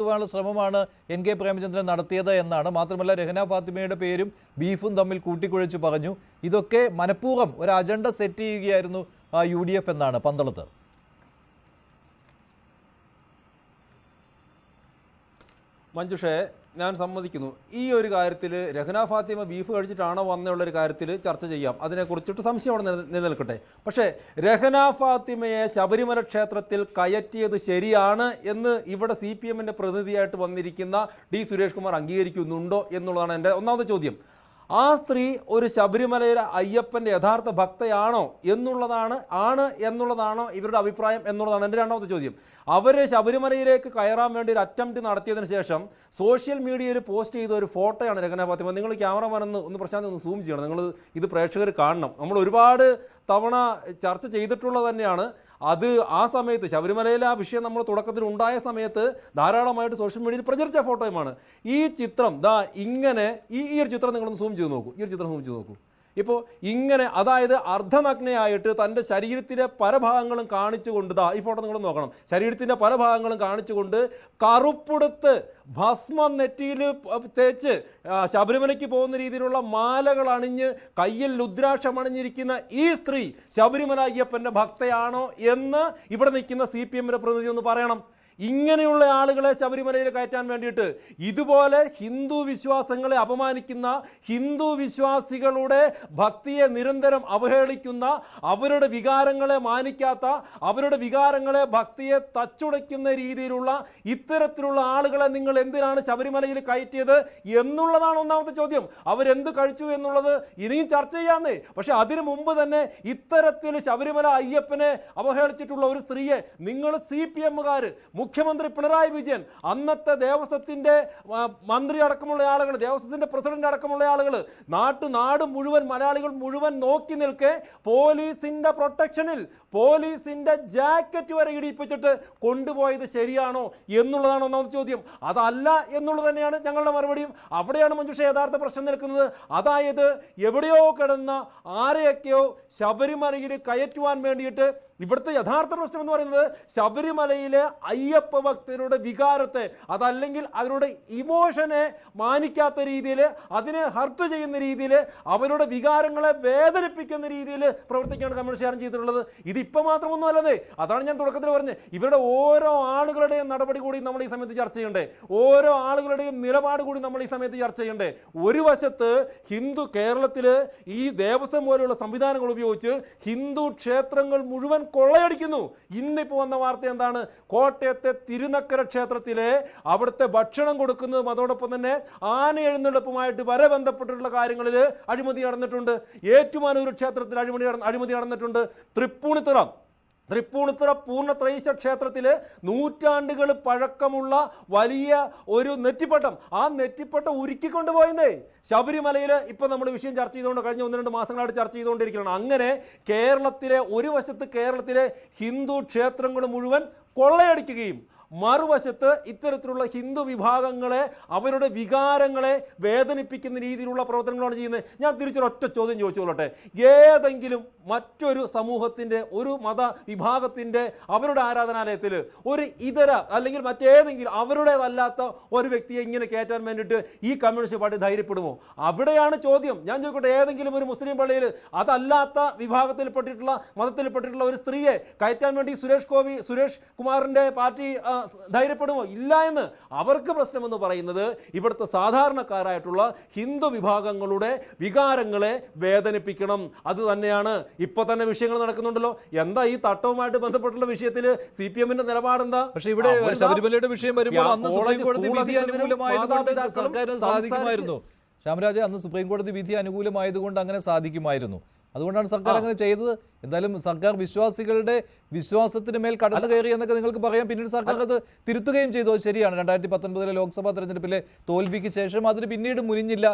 ശ്രമമാണ് N K Premachandran നടത്തിയത് എന്നാണ്. മാത്രമല്ല രഹ്ന ഫാത്തിമയുടെ പേരും ബീഫും തമ്മിൽ കൂട്ടിക്കുഴച്ച് പറഞ്ഞു. ഇതൊക്കെ മനഃപൂർവ്വം ഒരു അജണ്ട സെറ്റ് ചെയ്യുകയായിരുന്നു UDF എന്നാണ് പന്തളത്ത്. മഞ്ജുഷേ, ഞാൻ സമ്മതിക്കുന്നു. ഈ ഒരു കാര്യത്തിൽ രഹ്ന ഫാത്തിമ ബീഫ് കഴിച്ചിട്ടാണോ വന്നുള്ളൊരു കാര്യത്തിൽ ചർച്ച ചെയ്യാം. അതിനെക്കുറിച്ചിട്ട് സംശയം അവിടെ നിലനിൽക്കട്ടെ. പക്ഷേ രഹ്ന ഫാത്തിമയെ ശബരിമല ക്ഷേത്രത്തിൽ കയറ്റിയത് ശരിയാണ് എന്ന് ഇവിടെ CPM-ന്റെ പ്രതിനിധിയായിട്ട് വന്നിരിക്കുന്ന D. സുരേഷ് കുമാർ അംഗീകരിക്കുന്നുണ്ടോ എന്നുള്ളതാണ് എൻ്റെ ഒന്നാമത്തെ ചോദ്യം. ആ സ്ത്രീ ഒരു ശബരിമലയിലെ അയ്യപ്പൻ്റെ യഥാർത്ഥ ഭക്തയാണോ എന്നുള്ളതാണോ ഇവരുടെ അഭിപ്രായം എന്നുള്ളതാണ് എൻ്റെ രണ്ടാമത്തെ ചോദ്യം. അവർ ശബരിമലയിലേക്ക് കയറാൻ വേണ്ടി ഒരു അറ്റംപ്റ്റ് നടത്തിയതിന് ശേഷം സോഷ്യൽ മീഡിയയിൽ പോസ്റ്റ് ചെയ്ത ഒരു ഫോട്ടോയാണ് രഹ്ന ഫാത്തിമ. നിങ്ങൾ ക്യാമറമാൻ ഒന്ന് പ്രശാന്ത് ഒന്ന് സൂം ചെയ്യണം. നിങ്ങൾ ഇത് പ്രേക്ഷകർ കാണണം. നമ്മൾ ഒരുപാട് തവണ ചർച്ച ചെയ്തിട്ടുള്ളത് തന്നെയാണ്. അത് ആ സമയത്ത് ശബരിമലയിലെ ആ വിഷയം നമ്മൾ തുടക്കത്തിൽ ഉണ്ടായ സമയത്ത് ധാരാളമായിട്ട് സോഷ്യൽ മീഡിയയിൽ പ്രചരിച്ച ഫോട്ടോയുമാണ്. ഈ ചിത്രം ഇങ്ങനെ ഈ ഒരു ചിത്രം നിങ്ങളൊന്ന് സൂം ചെയ്ത് നോക്കൂ. ഈ ഒരു ചിത്രം സൂം ചെയ്ത് നോക്കൂ. ഇപ്പോൾ ഇങ്ങനെ, അതായത് അർദ്ധനഗ്നയായിട്ട് തൻ്റെ ശരീരത്തിലെ പല ഭാഗങ്ങളും കാണിച്ചുകൊണ്ട് ഈ ഫോട്ടോ നിങ്ങൾ നോക്കണം. ശരീരത്തിൻ്റെ പല ഭാഗങ്ങളും കാണിച്ചുകൊണ്ട് കറുപ്പെടുത്ത് ഭസ്മം നെറ്റിയിൽ തേച്ച് ശബരിമലയ്ക്ക് പോകുന്ന രീതിയിലുള്ള മാലകൾ അണിഞ്ഞ് കയ്യിൽ രുദ്രാക്ഷം അണിഞ്ഞിരിക്കുന്ന ഈ സ്ത്രീ ശബരിമല അയ്യപ്പൻ്റെ ഭക്തയാണോ എന്ന് ഇവിടെ നിൽക്കുന്ന CPM-ന്റെ പ്രതിനിധി ഒന്ന് പറയണം. ഇങ്ങനെയുള്ള ആളുകളെ ശബരിമലയിൽ കയറ്റാൻ വേണ്ടിയിട്ട് ഇതുപോലെ ഹിന്ദു വിശ്വാസങ്ങളെ അപമാനിക്കുന്ന, ഹിന്ദു വിശ്വാസികളുടെ ഭക്തിയെ നിരന്തരം അവഹേളിക്കുന്ന, അവരുടെ വികാരങ്ങളെ മാനിക്കാത്ത, അവരുടെ വികാരങ്ങളെ ഭക്തിയെ തച്ചുടയ്ക്കുന്ന രീതിയിലുള്ള ഇത്തരത്തിലുള്ള ആളുകളെ നിങ്ങൾ എന്തിനാണ് ശബരിമലയിൽ കയറ്റിയത് എന്നുള്ളതാണ് ഒന്നാമത്തെ ചോദ്യം. അവരെന്ത് കഴിച്ചു എന്നുള്ളത് ഇനിയും ചർച്ച ചെയ്യാന്നേ. പക്ഷെ അതിനു മുമ്പ് തന്നെ ഇത്തരത്തിൽ ശബരിമല അയ്യപ്പനെ അവഹേളിച്ചിട്ടുള്ള ഒരു സ്ത്രീയെ നിങ്ങൾ CPM-കാർ, മുഖ്യമന്ത്രി പിണറായി വിജയൻ, അന്നത്തെ ദേവസ്വത്തിന്റെ മന്ത്രി അടക്കമുള്ള ആളുകൾ, ദേവസ്വത്തിന്റെ പ്രസിഡന്റ് അടക്കമുള്ള ആളുകൾ, നാട് മുഴുവൻ, മലയാളികൾ മുഴുവൻ നോക്കി നിൽക്കെ പോലീസിന്റെ പ്രൊട്ടക്ഷനിൽ, പോലീസിന്റെ ജാക്കറ്റ് വരെ ഇടിപ്പിച്ചിട്ട് കൊണ്ടുപോയത് ശരിയാണോ എന്നുള്ളതാണ് ഒന്നാമത്തെ ചോദ്യം. അതല്ല എന്നുള്ളത് തന്നെയാണ് ഞങ്ങളുടെ മറുപടിയും. അവിടെയാണ് മഞ്ജുഷ യഥാർത്ഥ പ്രശ്നം നിൽക്കുന്നത്. അതായത് എവിടെയോ കിടന്ന ആരെയൊക്കെയോ ശബരിമലയിൽ കയറ്റുവാൻ വേണ്ടിയിട്ട് ഇവിടുത്തെ യഥാർത്ഥ പ്രശ്നം എന്ന് പറയുന്നത് ശബരിമലയിലെ അയ്യപ്പ ഭക്തരുടെ വികാരത്തെ, അതല്ലെങ്കിൽ അവരുടെ ഇമോഷനെ മാനിക്കാത്ത രീതിയിൽ, അതിനെ ഹർട്ട് ചെയ്യുന്ന രീതിയിൽ, അവരുടെ വികാരങ്ങളെ വേദനിപ്പിക്കുന്ന രീതിയിൽ പ്രവർത്തിക്കുകയാണ് കമ്മ്യൂണിസ്റ്റുകാരൻ ചെയ്തിട്ടുള്ളത്. ഇതിപ്പോൾ മാത്രമൊന്നും അല്ലതേ. അതാണ് ഞാൻ തുടക്കത്തിൽ പറഞ്ഞത്. ഇവരുടെ ഓരോ ആളുകളുടെയും നടപടി കൂടി നമ്മൾ ഈ സമയത്ത് ചർച്ച ചെയ്യണ്ടേ. ഓരോ ആളുകളുടെയും നിലപാട് കൂടി നമ്മൾ ഈ സമയത്ത് ചർച്ച ചെയ്യണ്ടേ. ഒരു വശത്ത് കേരളത്തിൽ ഈ ദേവസ്വം പോലെയുള്ള സംവിധാനങ്ങൾ ഉപയോഗിച്ച് ഹിന്ദു ക്ഷേത്രങ്ങൾ മുഴുവൻ കൊള്ളയടിക്കുന്നു. ഇന്നിപ്പോൾ വന്ന വാർത്ത എന്താണ്? കോട്ടയത്തെ തിരുനക്കര ക്ഷേത്രത്തിലെ അവിടുത്തെ ഭക്ഷണം കൊടുക്കുന്നതും അതോടൊപ്പം തന്നെ ആന എഴുന്നള്ളിപ്പുമായിട്ട് വരെ ബന്ധപ്പെട്ടിട്ടുള്ള കാര്യങ്ങളിൽ അഴിമതി നടന്നിട്ടുണ്ട്. ഏറ്റുമാനൂർ ക്ഷേത്രത്തിൽ അഴിമതി നടന്നിട്ടുണ്ട്. തൃപ്പൂണിത്തുറ പൂർണ്ണത്രയീശ ക്ഷേത്രത്തില് നൂറ്റാണ്ടുകൾ പഴക്കമുള്ള വലിയ ഒരു നെറ്റിപ്പട്ടം, ആ നെറ്റിപ്പട്ടം ഉരുക്കിക്കൊണ്ടുപോയെന്നേ ശബരിമലയിൽ. ഇപ്പൊ നമ്മൾ വിഷയം ചർച്ച ചെയ്തുകൊണ്ട് കഴിഞ്ഞ 1-2 മാസങ്ങളായിട്ട് ചർച്ച ചെയ്തുകൊണ്ടിരിക്കുകയാണ്. അങ്ങനെ ഒരു വശത്ത് കേരളത്തിലെ ഹിന്ദു ക്ഷേത്രങ്ങൾ മുഴുവൻ കൊള്ളയടിക്കുകയും മറുവശത്ത് ഇത്തരത്തിലുള്ള ഹിന്ദു വിഭാഗങ്ങളെ, അവരുടെ വികാരങ്ങളെ വേദനിപ്പിക്കുന്ന രീതിയിലുള്ള പ്രവർത്തനങ്ങളാണ് ചെയ്യുന്നത്. ഞാൻ തിരിച്ചൊരൊറ്റ ചോദ്യം ചോദിച്ചോളട്ടെ. ഏതെങ്കിലും മറ്റൊരു സമൂഹത്തിൻ്റെ, ഒരു മത വിഭാഗത്തിൻ്റെ അവരുടെ ആരാധനാലയത്തിൽ ഒരു ഇതര അല്ലെങ്കിൽ മറ്റേതെങ്കിലും അവരുടേതല്ലാത്ത ഒരു വ്യക്തിയെ ഇങ്ങനെ കയറ്റാൻ വേണ്ടിയിട്ട് ഈ കമ്മ്യൂണിസ്റ്റ് പാർട്ടി ധൈര്യപ്പെടുമോ? അവിടെയാണ് ചോദ്യം. ഞാൻ ചോദിക്കട്ടെ, ഏതെങ്കിലും ഒരു മുസ്ലിം പള്ളിയിൽ അതല്ലാത്ത വിഭാഗത്തിൽപ്പെട്ടിട്ടുള്ള, മതത്തിൽപ്പെട്ടിട്ടുള്ള ഒരു സ്ത്രീയെ കയറ്റാൻ വേണ്ടി സുരേഷ് കുമാറിൻ്റെ പാർട്ടി ധൈര്യപ്പെടുമോ? ഇല്ല എന്ന്. അവർക്ക് പ്രശ്നമെന്ന് പറയുന്നത് ഇവിടുത്തെ സാധാരണക്കാരായിട്ടുള്ള ഹിന്ദു വിഭാഗങ്ങളുടെ വികാരങ്ങളെ വേദനിപ്പിക്കണം. അത് തന്നെയാണ് ഇപ്പൊ തന്നെ വിഷയങ്ങൾ നടക്കുന്നുണ്ടല്ലോ. എന്താ ഈ തട്ടവുമായിട്ട് ബന്ധപ്പെട്ടുള്ള വിഷയത്തിൽ CPM-ന്റെ നിലപാടെന്താ? പക്ഷേ ഇവിടെ ശബരിമലയുടെ വിഷയം വരുമ്പോൾ അന്ന് സുപ്രീം കോടതി വിധി അനുകൂലമായതുകൊണ്ട് സർക്കാരിന് സാധിക്കുമായിരുന്നു. ശ്യാമരാജ്, അന്ന് സുപ്രീം കോടതി വിധി അനുകൂലമായതുകൊണ്ട് അങ്ങനെ സാധിക്കുമായിരുന്നു. അതുകൊണ്ടാണ് സർക്കാർ അങ്ങനെ ചെയ്തത്. എന്തായാലും സർക്കാർ വിശ്വാസികളുടെ വിശ്വാസത്തിന് മേൽ കടന്നു കയറി എന്നൊക്കെ നിങ്ങൾക്ക് പറയാം. പിന്നീട് സർക്കാർ അത് തിരുത്തുകയും ചെയ്തു. അത് ശരിയാണ്. 2019 ലോക്സഭാ തെരഞ്ഞെടുപ്പിലെ തോൽവിക്ക് ശേഷം അതിന് പിന്നീട്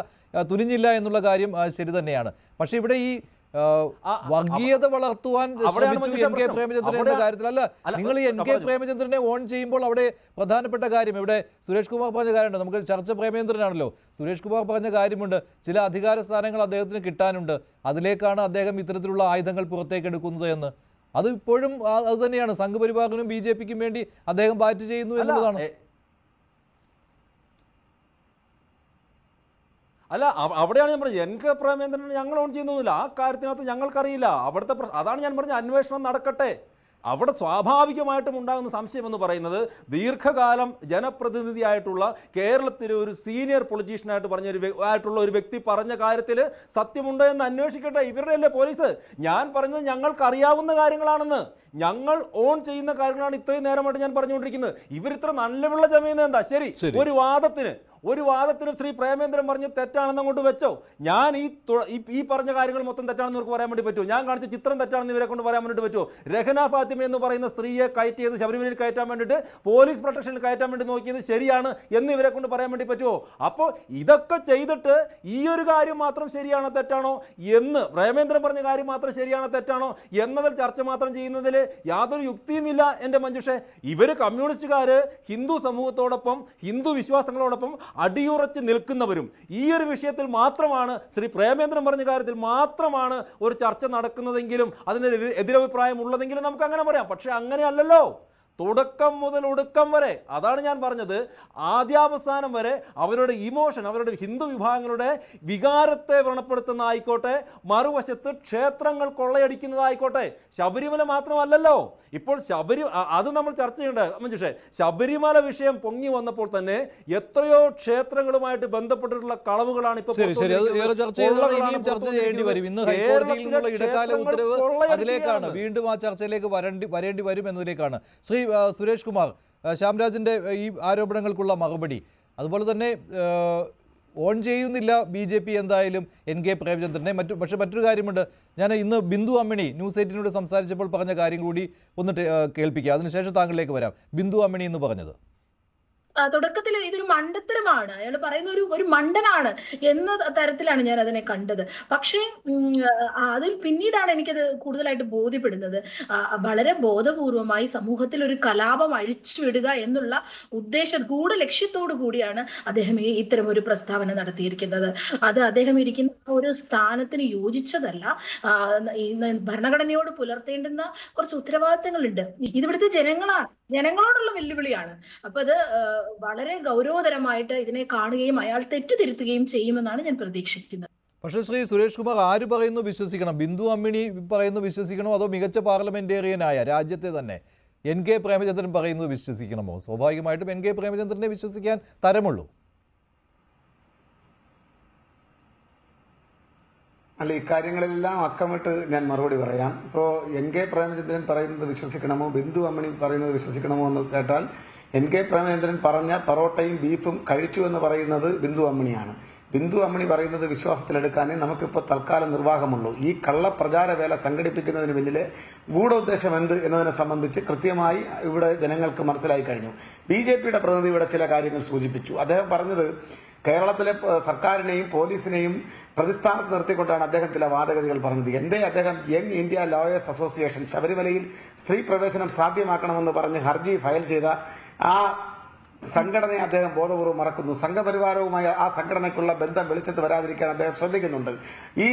തുനിഞ്ഞില്ല എന്നുള്ള കാര്യം ശരി തന്നെയാണ്. പക്ഷെ ഇവിടെ ഈ വർഗീയത വളർത്തുവാൻ ശ്രമിച്ചു എൻ കെ പ്രേമചന്ദ്രന്റെ കാര്യത്തിലല്ല. നിങ്ങൾ ഈ എൻ കെ പ്രേമചന്ദ്രനെ ഓൺ ചെയ്യുമ്പോൾ അവിടെ പ്രധാനപ്പെട്ട കാര്യം, ഇവിടെ സുരേഷ് കുമാർ പറഞ്ഞ കാര്യമുണ്ട്. നമുക്ക് ചർച്ച പ്രേമചന്ദ്രനാണല്ലോ. സുരേഷ് കുമാർ പറഞ്ഞ കാര്യമുണ്ട്, ചില അധികാര സ്ഥാനങ്ങൾ അദ്ദേഹത്തിന് കിട്ടാനുണ്ട്, അതിലേക്കാണ് അദ്ദേഹം ഇത്തരത്തിലുള്ള ആയുധങ്ങൾ പുറത്തേക്ക് എടുക്കുന്നത് എന്ന്. അത് ഇപ്പോഴും അത് തന്നെയാണ്. സംഘപരിവാറിനും BJPക്കും വേണ്ടി അദ്ദേഹം ബാറ്റ് ചെയ്യുന്നു എന്നുള്ളതാണ്. അല്ല അവിടെയാണ് ഞാൻ പറഞ്ഞത് NK പ്രേമചന്ദ്രൻ ഞങ്ങൾ ഓൺ ചെയ്യുന്നൊന്നുമില്ല. ആ കാര്യത്തിനകത്ത് ഞങ്ങൾക്കറിയില്ല. അവിടുത്തെ അതാണ് ഞാൻ പറഞ്ഞത്, അന്വേഷണം നടക്കട്ടെ. അവിടെ സ്വാഭാവികമായിട്ടും ഉണ്ടാകുന്ന സംശയം എന്ന് പറയുന്നത് ദീർഘകാലം ജനപ്രതിനിധിയായിട്ടുള്ള കേരളത്തിലെ ഒരു സീനിയർ പൊളിറ്റീഷ്യനായിട്ട് ആയിട്ടുള്ള ഒരു വ്യക്തി പറഞ്ഞ കാര്യത്തിൽ സത്യമുണ്ടോ എന്ന് അന്വേഷിക്കട്ടെ. ഇവരുടെ അല്ലേ പോലീസ്. ഞാൻ പറഞ്ഞത് ഞങ്ങൾക്കറിയാവുന്ന കാര്യങ്ങളാണെന്ന്. ഞങ്ങൾ ഓൺ ചെയ്യുന്ന കാര്യങ്ങളാണ് ഇത്രയും നേരമായിട്ട് ഞാൻ പറഞ്ഞുകൊണ്ടിരിക്കുന്നത്. ഇവരിത്ര നല്ല വെള്ള ചമയുന്നത് എന്താ? ശരി, ഒരു വാദത്തിന് ശ്രീ പ്രേമേന്ദ്രൻ പറഞ്ഞ് തെറ്റാണെന്ന് അങ്ങോട്ട് വെച്ചോ. ഞാൻ ഈ പറഞ്ഞ കാര്യങ്ങൾ മൊത്തം തെറ്റാണെന്ന് ഇവർക്ക് പറയാൻ വേണ്ടി പറ്റുമോ? ഞാൻ കാണിച്ച ചിത്രം തെറ്റാണെന്ന് ഇവരെ കൊണ്ട് പറയാൻ വേണ്ടിയിട്ട് പറ്റുമോ? രഹന ഫാത്തിമ എന്ന് പറയുന്ന സ്ത്രീയെ കയറ്റ് ചെയ്ത് ശബരിമലയിൽ കയറ്റാൻ വേണ്ടിയിട്ട് പോലീസ് പ്രൊട്ടക്ഷനിൽ കയറ്റാൻ വേണ്ടി നോക്കിയത് ശരിയാണ് എന്ന് ഇവരെ കൊണ്ട് പറയാൻ വേണ്ടി പറ്റുമോ? അപ്പോൾ ഇതൊക്കെ ചെയ്തിട്ട് ഈ ഒരു കാര്യം മാത്രം ശരിയാണോ തെറ്റാണോ എന്ന്, പ്രേമേന്ദ്രൻ പറഞ്ഞ കാര്യം മാത്രം ശരിയാണോ തെറ്റാണോ എന്നതിൽ ചർച്ച മാത്രം ചെയ്യുന്നതിൽ യാതൊരു യുക്തിയുമില്ല എൻ്റെ മഞ്ജുഷേ. ഇവർ കമ്മ്യൂണിസ്റ്റുകാര് ഹിന്ദു സമൂഹത്തോടൊപ്പം ഹിന്ദു വിശ്വാസങ്ങളോടൊപ്പം അടിയുറച്ച് നിൽക്കുന്നവരും ഈ ഒരു വിഷയത്തിൽ മാത്രമാണ്, ശ്രീ പ്രേമേന്ദ്രൻ പറഞ്ഞ കാര്യത്തിൽ മാത്രമാണ് ഒരു ചർച്ച നടക്കുന്നതെങ്കിലും അതിന് എതിരഭിപ്രായം ഉള്ളതെങ്കിലും നമുക്ക് അങ്ങനെ പറയാം. പക്ഷെ അങ്ങനെയല്ലല്ലോ. തുടക്കം മുതൽ ഒടുക്കം വരെ, അതാണ് ഞാൻ പറഞ്ഞത്, ആദ്യാവസാനം വരെ അവരുടെ ഇമോഷൻ, അവരുടെ ഹിന്ദു വിഭാഗങ്ങളുടെ വികാരത്തെ വ്രണപ്പെടുത്തുന്ന ആയിക്കോട്ടെ, മറുവശത്ത് ക്ഷേത്രങ്ങൾ കൊള്ളയടിക്കുന്നതായിക്കോട്ടെ. ശബരിമല മാത്രമല്ലല്ലോ ഇപ്പോൾ അത് നമ്മൾ ചർച്ച ചെയ്യേണ്ട മഞ്ജുഷേ. ശബരിമല വിഷയം പൊങ്ങി വന്നപ്പോൾ തന്നെ എത്രയോ ക്ഷേത്രങ്ങളുമായിട്ട് ബന്ധപ്പെട്ടിട്ടുള്ള കളവുകളാണ് ഇപ്പോൾ ഇടക്കാല ഉത്തരവ് അതിലേക്കാണ്, വീണ്ടും ആ ചർച്ചയിലേക്ക് വരേണ്ടി വരും എന്നതിലേക്കാണ്. ശ്രീ സുരേഷ് കുമാർ, ശ്യാംരാജിന്റെ ഈ ആരോപണങ്ങൾക്കുള്ള മറുപടി, അതുപോലെ തന്നെ ഓൺ ചെയ്യുന്നില്ല BJP എന്തായാലും NK പ്രേമചന്ദ്രനെ. പക്ഷേ മറ്റൊരു കാര്യമുണ്ട്. ഞാൻ ഇന്ന് ബിന്ദു അമ്മിണി ന്യൂസ് 18 സംസാരിച്ചപ്പോൾ പറഞ്ഞ കാര്യം കൂടി ഒന്ന് കേൾപ്പിക്കുക, അതിനുശേഷം താങ്കളിലേക്ക് വരാം. ബിന്ദു അമ്മിണി എന്ന് പറഞ്ഞത് തുടക്കത്തിൽ ഇതൊരു മണ്ടത്തരമാണ്, അയാൾ പറയുന്ന ഒരു മണ്ടനാണ് എന്ന തരത്തിലാണ് ഞാൻ അതിനെ കണ്ടത്. പക്ഷേ അതിൽ പിന്നീടാണ് എനിക്കത് കൂടുതലായിട്ട് ബോധ്യപ്പെടുന്നത്. വളരെ ബോധപൂർവമായി സമൂഹത്തിൽ ഒരു കലാപം അഴിച്ചുവിടുക എന്നുള്ള ലക്ഷ്യത്തോടു കൂടിയാണ് അദ്ദേഹം ഇത്തരം ഒരു പ്രസ്താവന നടത്തിയിരിക്കുന്നത്. അത് അദ്ദേഹം ഇരിക്കുന്ന ഒരു സ്ഥാനത്തിന് യോജിച്ചതല്ല. ഭരണഘടനയോട് പുലർത്തേണ്ടുന്ന കുറച്ച് ഉത്തരവാദിത്തങ്ങളുണ്ട്. ഇതിവിടുത്തെ ജനങ്ങളോടുള്ള വെല്ലുവിളിയാണ്. അപ്പൊ അത് വളരെ ഗൗരവതരമായിട്ട് ഇതിനെ കാണുകയും അയാൾ തെറ്റുതിരുത്തുകയും ചെയ്യുമെന്നാണ് ഞാൻ പ്രതീക്ഷിക്കുന്നത്. പക്ഷേ ശ്രീ സുരേഷ് കുമാർ, ആര് പറയുന്നു വിശ്വസിക്കണം? ബിന്ദു അമ്മിണി പറയുന്നു വിശ്വസിക്കണോ, അതോ മികച്ച പാർലമെന്റേറിയനായ രാജ്യത്തെ തന്നെ NK പ്രേമചന്ദ്രൻ പറയുന്നത് വിശ്വസിക്കണമോ? സ്വാഭാവികമായിട്ടും NK പ്രേമചന്ദ്രനെ വിശ്വസിക്കാൻ തരമുള്ളൂ. അല്ല, ഇക്കാര്യങ്ങളെല്ലാം അക്കമിട്ട് ഞാൻ മറുപടി പറയാം. ഇപ്പോൾ NK പ്രേമചന്ദ്രൻ പറയുന്നത് വിശ്വസിക്കണമോ, ബിന്ദു അമ്മിണി പറയുന്നത് വിശ്വസിക്കണമോ എന്ന് കേട്ടാൽ, NK പ്രേമചന്ദ്രൻ പറഞ്ഞ പൊറോട്ടയും ബീഫും കഴിച്ചു എന്ന് പറയുന്നത് ബിന്ദു അമ്മിണിയാണ്. ബിന്ദു അമ്മിണി പറയുന്നത് വിശ്വാസത്തിലെടുക്കാനേ നമുക്കിപ്പോൾ തൽക്കാലം നിർവാഹമുള്ളൂ. ഈ കള്ളപ്രചാരവേല സംഘടിപ്പിക്കുന്നതിന് പിന്നിലെ ഗൂഢോദ്ദേശം എന്ത് എന്നതിനെ സംബന്ധിച്ച് കൃത്യമായി ഇവിടെ ജനങ്ങൾക്ക് മനസ്സിലായി കഴിഞ്ഞു. BJPയുടെ പ്രതിനിധി ഇവിടെ ചില കാര്യങ്ങൾ സൂചിപ്പിച്ചു. അദ്ദേഹം പറഞ്ഞത് കേരളത്തിലെ സർക്കാരിനെയും പോലീസിനെയും പ്രതിസ്ഥാനത്ത് നിർത്തിക്കൊണ്ടാണ് അദ്ദേഹം ചില വാദഗതികൾ പറഞ്ഞത്. അദ്ദേഹം യങ് ഇന്ത്യ ലോയേഴ്സ് അസോസിയേഷൻ ശബരിമലയിൽ സ്ത്രീ പ്രവേശനം സാധ്യമാക്കണമെന്ന് പറഞ്ഞ് ഹർജി ഫയൽ ചെയ്ത ആ സംഘടനയെ അദ്ദേഹം ബോധപൂർവ്വം മറക്കുന്നു. സംഘപരിവാരവുമായി ആ സംഘടനയ്ക്കുള്ള ബന്ധം വെളിച്ചത്ത് വരാതിരിക്കാൻ അദ്ദേഹം ശ്രദ്ധിക്കുന്നുണ്ട്. ഈ